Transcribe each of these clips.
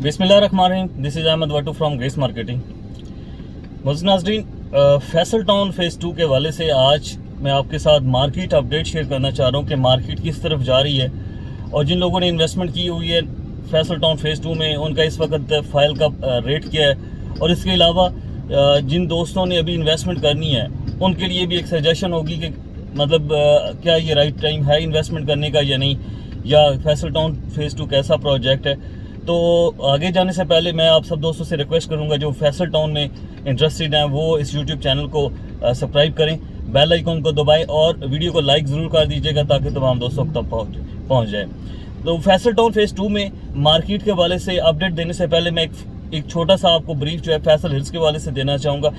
बिस्मिल्लाहिर्रहमानिर्रहीम, this is Ahmad वाटू from grace marketing. नाज़रीन, फैसल टाउन फेज़ 2 के हवाले से आज मैं आपके साथ मार्केट अपडेट शेयर करना चाह रहा हूँ कि मार्केट किस तरफ जा रही है और जिन लोगों ने इन्वेस्टमेंट की हुई है फैसल टाउन फेज़ 2 में उनका इस वक्त फ़ाइल का रेट क्या है। और इसके अलावा जिन दोस्तों ने अभी इन्वेस्टमेंट करनी है उनके लिए भी एक सजेशन होगी कि मतलब क्या ये राइट टाइम है इन्वेस्टमेंट करने का या नहीं, या फैसल टाउन फेज़ 2 कैसा प्रोजेक्ट है। तो आगे जाने से पहले मैं आप सब दोस्तों से रिक्वेस्ट करूंगा जो फैसल टाउन में इंटरेस्टेड हैं वो इस यूट्यूब चैनल को सब्सक्राइब करें, बेल आइकन को दबाएं और वीडियो को लाइक ज़रूर कर दीजिएगा ताकि तमाम दोस्तों तक पहुंच जाए। तो फैसल टाउन फेज़ 2 में मार्केट के हवाले से अपडेट देने से पहले मैं एक छोटा सा आपको ब्रीफ जो है फैसल हिल्स के हवाले से देना चाहूँगा।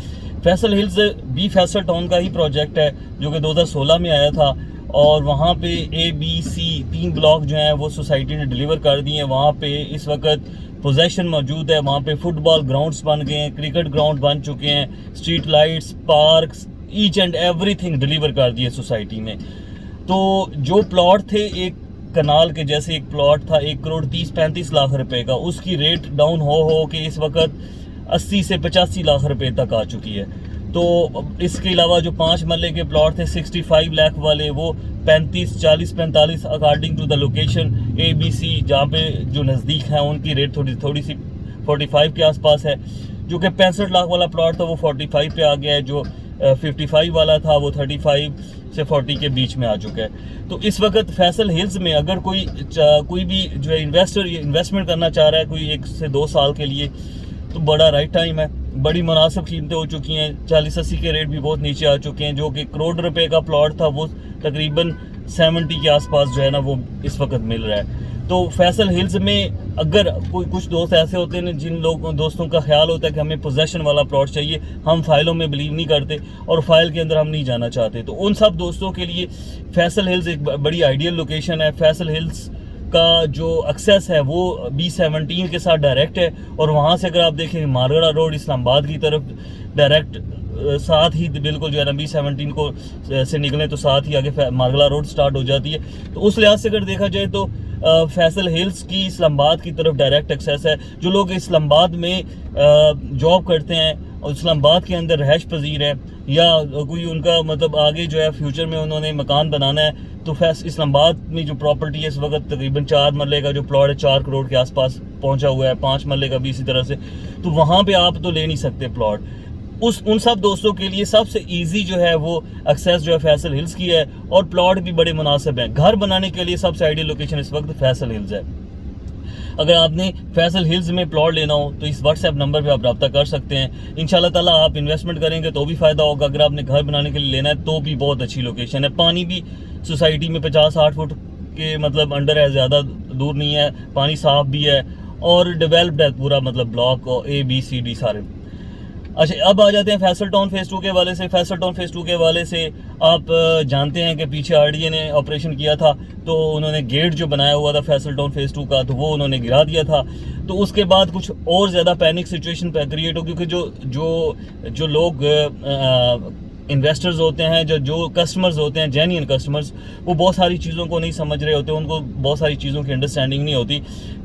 फैसल हिल्स भी फैसल टाउन का ही प्रोजेक्ट है जो कि 2016 में आया था और वहाँ पे ABC 3 ब्लॉक जो हैं वो सोसाइटी ने डिलीवर कर दिए हैं। वहाँ पे इस वक्त पोजेशन मौजूद है, वहाँ पे फुटबॉल ग्राउंड्स बन गए हैं, क्रिकेट ग्राउंड बन चुके हैं, street lights, parks, each and everything deliver कर दिए सोसाइटी में। तो जो प्लॉट थे एक कनाल के जैसे एक प्लॉट था 1,30,35 लाख रुपए का, उसकी रेट डाउन हो के इस वक्त 80 से 85 लाख रुपए तक आ चुकी है। तो इसके अलावा जो 5 मरले के प्लॉट थे 65 लाख वाले वो 35, 40, 45 according to the location ABC जहाँ पे जो नज़दीक हैं उनकी रेट थोड़ी सी 45 के आसपास है। जो कि 65 लाख वाला प्लॉट था वो 45 पे आ गया है, जो 55 वाला था वो 35 से 40 के बीच में आ चुका है। तो इस वक्त फैसल हिल्स में अगर कोई भी जो है इन्वेस्टर इन्वेस्टमेंट करना चाह रहा है कोई 1 से 2 साल के लिए तो बड़ा राइट टाइम है। बड़ी मुनासिब कीमतें हो चुकी हैं, 40-80 के रेट भी बहुत नीचे आ चुके हैं। जो कि करोड़ रुपए का प्लॉट था वो तकरीबन 70 के आसपास जो है ना वो इस वक्त मिल रहा है। तो फैसल हिल्स में अगर कुछ दोस्त ऐसे होते हैं जिन दोस्तों का ख्याल होता है कि हमें पोजेशन वाला प्लॉट चाहिए, हम फाइलों में बिलीव नहीं करते और फाइल के अंदर हम नहीं जाना चाहते, तो उन सब दोस्तों के लिए फैसल हिल्स एक बड़ी आइडियल लोकेशन है। फैसल हिल्स का जो एक्सेस है वो B17 के साथ डायरेक्ट है और वहाँ से अगर आप देखें मारगड़ा रोड इस्लामाबाद की तरफ डायरेक्ट साथ ही बिल्कुल जो है ना B17 को से निकलें तो साथ ही आगे मारगड़ा रोड स्टार्ट हो जाती है। तो उस लिहाज से अगर देखा जाए तो फैसल हिल्स की इस्लामाबाद की तरफ डायरेक्ट एक्सेस है। जो लोग इस्लामाबाद में जॉब करते हैं और इस्लामाबाद के अंदर रहश पजीर है या कोई उनका मतलब आगे जो है फ्यूचर में उन्होंने मकान बनाना है तो इस्लामाबाद में जो प्रॉपर्टी है इस वक्त तकरीबन 4 मरले का जो प्लॉट है 4 करोड़ के आसपास पहुंचा हुआ है, 5 मरले का भी इसी तरह से। तो वहाँ पे आप तो ले नहीं सकते प्लॉट। उन सब दोस्तों के लिए सबसे इजी जो है वो एक्सेस जो है फैसल हिल्स की है और प्लॉट भी बड़े मुनासिब हैं। घर बनाने के लिए सबसे आइडियल लोकेशन इस वक्त फैसल हिल्स है। अगर आपने फैसल हिल्स में प्लॉट लेना हो तो इस व्हाट्सएप नंबर पे आप रब्ता कर सकते हैं। इंशाल्लाह ताला आप इन्वेस्टमेंट करेंगे तो भी फ़ायदा होगा। अगर आपने घर बनाने के लिए लेना है तो भी बहुत अच्छी लोकेशन है। पानी भी सोसाइटी में 50-60 फुट के मतलब अंडर है, ज़्यादा दूर नहीं है, पानी साफ भी है और डेवलप्ड है पूरा, मतलब ब्लॉक और ABCD सारे। अच्छा, अब आ जाते हैं फैसल टाउन फेज़ 2 के हवाले से। फैसल टाउन फेज़ 2 के हवाले से आप जानते हैं कि पीछे RDA ने ऑपरेशन किया था तो उन्होंने गेट जो बनाया हुआ था फैसल टाउन फेज़ 2 का तो वो उन्होंने गिरा दिया था। तो उसके बाद कुछ और ज़्यादा पैनिक सिचुएशन क्रिएट हो, क्योंकि जो लोग इन्वेस्टर्स होते हैं, जो कस्टमर्स होते हैं, जेन्युइन कस्टमर्स, वो बहुत सारी चीज़ों को नहीं समझ रहे होते, उनको बहुत सारी चीज़ों की अंडरस्टैंडिंग नहीं होती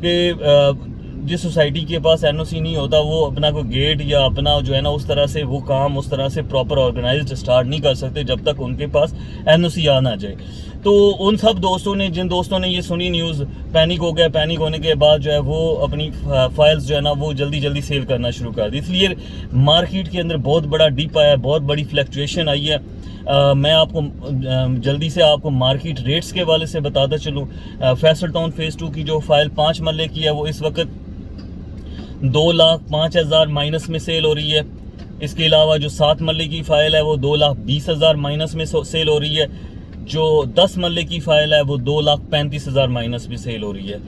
कि जिस सोसाइटी के पास NOC नहीं होता वो अपना कोई गेट या अपना जो है ना उस तरह से वो काम उस तरह से प्रॉपर ऑर्गेनाइज्ड स्टार्ट नहीं कर सकते जब तक उनके पास NOC आ ना जाए। तो उन सब दोस्तों ने जिन दोस्तों ने ये सुनी न्यूज़, पैनिक हो गया, पैनिक होने के बाद जो है वो अपनी फाइल्स जो है ना वो जल्दी सेल करना शुरू कर दी। इसलिए मार्केट के अंदर बहुत बड़ा डिप आया, बहुत बड़ी फ्लक्चुएशन आई है। मैं आपको जल्दी से आपको मार्केट रेट्स के हवाले से बताता चलूँ। फैसल टाउन फेज़ 2 की जो फाइल 5 मरले की है वो इस वक्त 2,05,000 माइनस में सेल हो रही है। इसके अलावा जो 7 मरले की फ़ाइल है वो 2,20,000 माइनस में सेल हो रही है। जो 10 मरले की फ़ाइल है वो 2,35,000 माइनस में सेल हो रही है।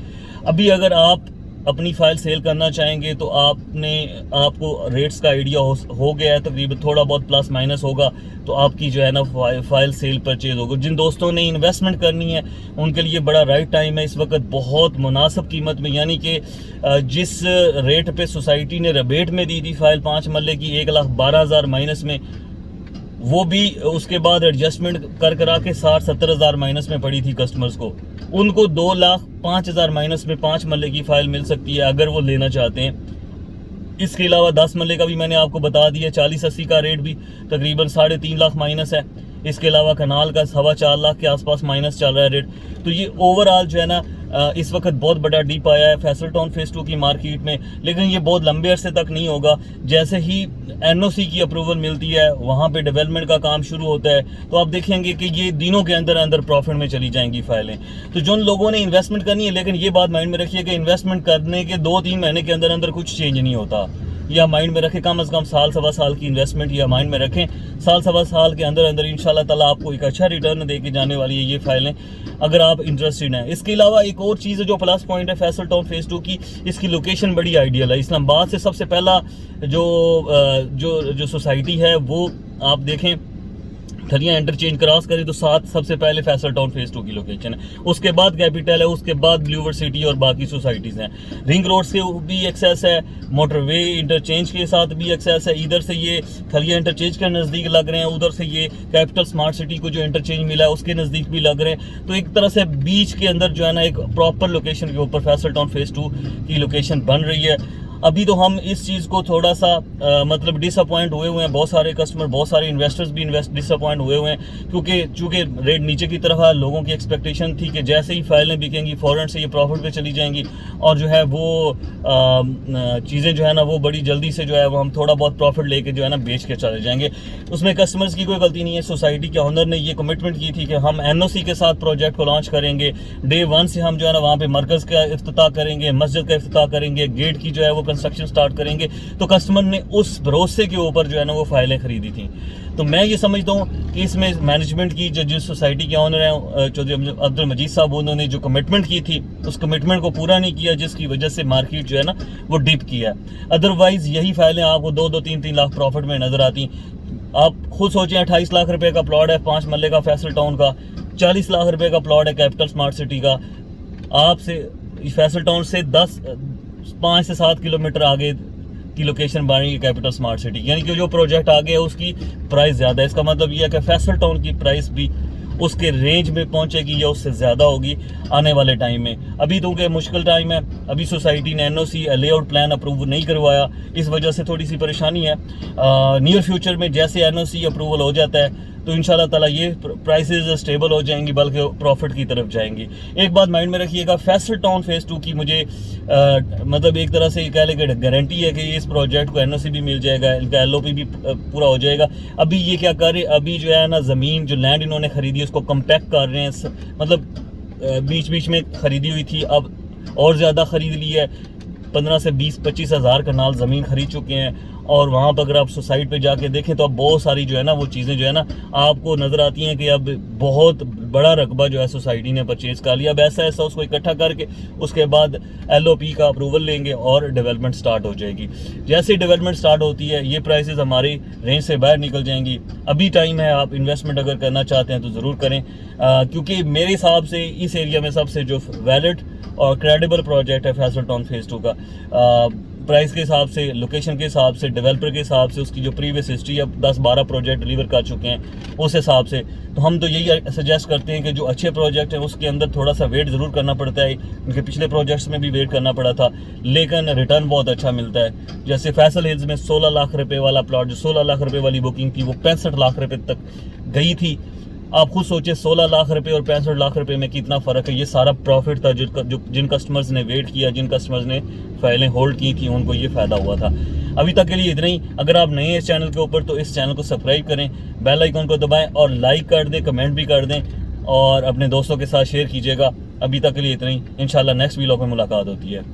अभी अगर आप अपनी फ़ाइल सेल करना चाहेंगे तो आपको रेट्स का आइडिया हो गया है, तकरीबन थोड़ा बहुत प्लस माइनस होगा तो आपकी जो है ना फ़ाइल सेल परचेज होगा। जिन दोस्तों ने इन्वेस्टमेंट करनी है उनके लिए बड़ा राइट टाइम है इस वक्त, बहुत मुनासिब कीमत में, यानी कि जिस रेट पे सोसाइटी ने रिबेट में दी थी फ़ाइल 5 मरले की 1,12,000 माइनस में, वो भी उसके बाद एडजस्टमेंट कर करा के 60-70 हज़ार माइनस में पड़ी थी कस्टमर्स को। उनको 2,05,000 माइनस में 5 मरले की फ़ाइल मिल सकती है अगर वो लेना चाहते हैं। इसके अलावा 10 मरले का भी मैंने आपको बता दिया, 40-80 का रेट भी तकरीबन 3.5 लाख माइनस है। इसके अलावा कनाल का 4.25 लाख के आसपास माइनस चल रहा है रेट। तो ये ओवरऑल जो है ना इस वक्त बहुत बड़ा डिप आया है फैसल टाउन फेज़ 2 की मार्केट में, लेकिन ये बहुत लंबे अरसे तक नहीं होगा। जैसे ही एनओसी की अप्रूवल मिलती है वहाँ पे डेवलपमेंट का काम शुरू होता है, तो आप देखेंगे कि ये दिनों के अंदर अंदर प्रॉफिट में चली जाएंगी फाइलें। तो जिन लोगों ने इन्वेस्टमेंट करनी है, लेकिन ये बात माइंड में रखिए कि इन्वेस्टमेंट करने के 2-3 महीने के अंदर अंदर कुछ चेंज नहीं होता। या माइंड में रखें, कम से कम साल सवा साल की इन्वेस्टमेंट या माइंड में रखें, साल सवा साल के अंदर अंदर इंशाल्लाह ताला आपको एक अच्छा रिटर्न दे के जाने वाली है ये फाइलें, अगर आप इंटरेस्टेड हैं। इसके अलावा एक और चीज़ है जो प्लस पॉइंट है फैसल टाउन फेज़ 2 की, इसकी लोकेशन बड़ी आइडियल है। इस्लामाबाद से सबसे पहला जो सोसाइटी है वो आप देखें, थलियाँ इंटरचेंज क्रॉस करें तो साथ सबसे पहले फैसल टाउन फेज़ 2 की लोकेशन है, उसके बाद कैपिटल है, उसके बाद ब्लूवर सिटी और बाकी सोसाइटीज़ हैं। रिंग रोड से भी एक्सेस है, मोटरवे इंटरचेंज के साथ भी एक्सेस है। इधर से ये थलियाँ इंटरचेंज के नज़दीक लग रहे हैं, उधर से ये कैपिटल स्मार्ट सिटी को जो इंटरचेंज मिला है उसके नज़दीक भी लग रहे हैं। तो एक तरह से बीच के अंदर जो है ना एक प्रॉपर लोकेशन के ऊपर फैसल टाउन फेज़ 2 की लोकेशन बन रही है। अभी तो हम इस चीज़ को थोड़ा सा मतलब डिसअपॉइंट हुए हैं, बहुत सारे कस्टमर, बहुत सारे इन्वेस्टर्स भी डिसअपॉइंट हुए हैं, क्योंकि चूँकि रेट नीचे की तरफ है। लोगों की एक्सपेक्टेशन थी कि जैसे ही फाइलें बिकेंगी फ़ौरन से ये प्रॉफिट पे चली जाएंगी और जो है वो चीज़ें जो है ना वो बड़ी जल्दी से जो है वो हम थोड़ा बहुत प्रॉफिट लेके जो है ना बेच के चले जाएंगे। उसमें कस्टमर्स की कोई गलती नहीं है। सोसाइटी के ओनर ने ये कमिटमेंट की थी कि हम एनओसी के साथ प्रोजेक्ट को लॉन्च करेंगे, डे 1 से हम जो है ना वहाँ पर मरकज़ का इफ्तिताह करेंगे, मस्जिद का इफ्तिताह करेंगे, गेट की जो है वो कंस्ट्रक्शन स्टार्ट करेंगे। तो कस्टमर ने उस भरोसे के ऊपर जो है ना वो फाइलें खरीदी थी। तो मैं ये समझता हूँ कि इसमें मैनेजमेंट की जिस सोसाइटी के ओनर हैं चौधरी अब्दुल मजीद साहब, उन्होंने जो कमिटमेंट की थी उस कमिटमेंट को पूरा नहीं किया, जिसकी वजह से मार्केट जो है ना वो डिप किया है। अदरवाइज यही फाइलें आपको 2-3 लाख प्रॉफिट में नजर आती। आप खुद सोचें, 28 लाख रुपए का प्लॉट है 5 मरले का फैसल टाउन का, 40 लाख रुपए का प्लॉट है कैपिटल स्मार्ट सिटी का। आपसे फैसल टाउन से 5 से 7 किलोमीटर आगे की लोकेशन बन रही है कैपिटल स्मार्ट सिटी, यानी कि जो प्रोजेक्ट आगे है उसकी प्राइस ज़्यादा है। इसका मतलब यह है कि फैसल टाउन की प्राइस भी उसके रेंज में पहुंचेगी या उससे ज़्यादा होगी आने वाले टाइम में। अभी तो क्या मुश्किल टाइम है, अभी सोसाइटी ने एनओसी लेआउट प्लान अप्रूव नहीं करवाया, इस वजह से थोड़ी सी परेशानी है। नियर फ्यूचर में जैसे एनओसी अप्रूवल हो जाता है तो इंशाल्लाह ताला ये प्राइसेस स्टेबल हो जाएंगी, बल्कि प्रॉफिट की तरफ जाएंगी। एक बात माइंड में रखिएगा, फैसल टाउन फेज़ 2 की मुझे मतलब एक तरह से कह लेंगे गारंटी है कि इस प्रोजेक्ट को एनओसी भी मिल जाएगा, इनका एलओपी भी पूरा हो जाएगा। अभी ये क्या कर रहे हैं, अभी जो है ना ज़मीन जो लैंड इन्होंने खरीदी उसको कम्पैक्ट कर रहे हैं, मतलब बीच बीच में खरीदी हुई थी अब और ज़्यादा खरीद ली है। 15 से 20-25 हज़ार कनाल ज़मीन खरीद चुके हैं और वहाँ पर अगर आप सोसाइटी पे जाके देखें तो अब बहुत सारी जो है ना वो चीज़ें जो है ना आपको नज़र आती हैं कि अब बहुत बड़ा रकबा जो है सोसाइटी ने परचेज़ कर लिया। अब ऐसा उसको इकट्ठा करके उसके बाद एलओपी का अप्रूवल लेंगे और डेवलपमेंट स्टार्ट हो जाएगी। जैसे ही डेवलपमेंट स्टार्ट होती है ये प्राइसेस हमारी रेंज से बाहर निकल जाएंगी। अभी टाइम है, आप इन्वेस्टमेंट अगर करना चाहते हैं तो ज़रूर करें, क्योंकि मेरे हिसाब से इस एरिया में सबसे जो वैलिड और क्रेडिबल प्रोजेक्ट है फैसल टाउन फेज़ 2 का, प्राइस के हिसाब से, लोकेशन के हिसाब से, डेवलपर के हिसाब से, उसकी जो प्रीवियस हिस्ट्री अब 10-12 प्रोजेक्ट डिलीवर कर चुके हैं उस हिसाब से, तो हम तो यही सजेस्ट करते हैं कि जो अच्छे प्रोजेक्ट हैं उसके अंदर थोड़ा सा वेट ज़रूर करना पड़ता है। उनके पिछले प्रोजेक्ट्स में भी वेट करना पड़ा था, लेकिन रिटर्न बहुत अच्छा मिलता है। जैसे फैसल हिल्स में 16 लाख रुपये वाला प्लॉट, जो 16 लाख रुपये वाली बुकिंग थी वो 65 लाख रुपये तक गई थी। आप खुद सोचिए 16 लाख रुपए और 65 लाख रुपए में कितना फ़र्क है। ये सारा प्रॉफिट था जिन कस्टमर्स ने वेट किया, जिन कस्टमर्स ने फाइलें होल्ड की थी, उनको ये फ़ायदा हुआ था। अभी तक के लिए इतना ही। अगर आप नए हैं इस चैनल के ऊपर तो इस चैनल को सब्सक्राइब करें, बेल आइकन को दबाएं और लाइक कर दें, कमेंट भी कर दें और अपने दोस्तों के साथ शेयर कीजिएगा। अभी तक के लिए इतना ही। इंशाल्लाह नेक्स्ट वीडियो में मुलाकात होती है।